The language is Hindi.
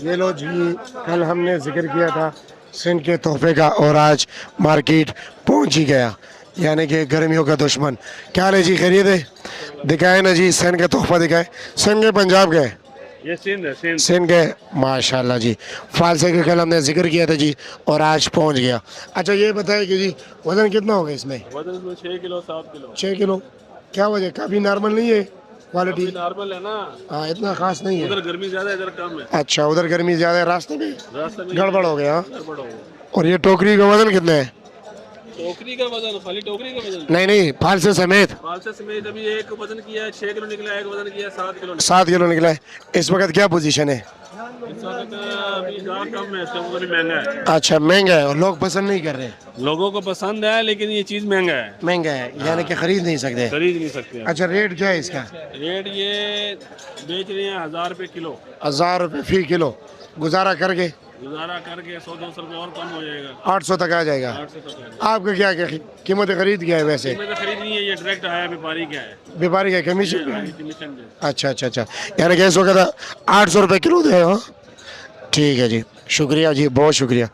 ये लो जी, कल हमने जिक्र किया था सिंध के तोहफे का और आज मार्केट पहुंच ही गया, यानी कि गर्मियों का दुश्मन। क्या हाल है जी, खैरियत है? दिखाए ना जी, सिंध का तोहफा दिखाए। सिंध के पंजाब गए? ये सिंध है, सिंध। सिंध के, माशाल्लाह जी। फालसे के कल हमने जिक्र किया था जी और आज पहुंच गया। अच्छा ये बताए कि जी वज़न कितना होगा इसमें? वजन इसमें 6 किलो 7 किलो। 6 किलो। क्या वजह, काफ़ी नॉर्मल नहीं है क्वालिटी? अभी नॉर्मल है ना। हाँ, इतना खास नहीं है। उधर गर्मी ज्यादा है, इधर कम है। अच्छा, उधर गर्मी ज़्यादा है, रास्ते में रास्ते में गड़बड़ हो गया। हाँ? गड़बड़ हो गया। और ये टोकरी का वजन कितना है? टोकरी का वजन, खाली टोकरी का वजन। नहीं नहीं, फालसे समेत। फालसे समेत अभी एक वजन किया है 6 किलो निकला, एक वजन किया है 7 किलो निकला। 7 किलो निकला है। इस वक्त क्या पोजीशन है? इस वक्त अभी गाँव कम है, इसका भी महंगा है। अच्छा, महंगा है और लोग पसंद नहीं कर रहे। लोगों को पसंद है लेकिन ये चीज महंगा है, महंगा है यानी कि खरीद नहीं सकते। खरीद नहीं सकते हैं। अच्छा, रेट क्या है इसका? रेट ये बेच रहे हैं 1000 रुपये किलो। 1000 रुपये फी किलो। गुजारा करके गुजारा करके 100-200 रुपये और कम हो जाएगा। 800 तक आ जाएगा। 800 तक है। आपका क्या क्या कीमत खरीद क्या है वैसे? मैं तो खरीद नहीं है, ये डायरेक्ट आया व्यापारी क्या है। व्यापारी का कमीशन? कमीशन दे। अच्छा अच्छा अच्छा, यानी कि इस वक्त 800 रुपये किलो दे। हाँ, ठीक है जी, शुक्रिया जी, बहुत शुक्रिया।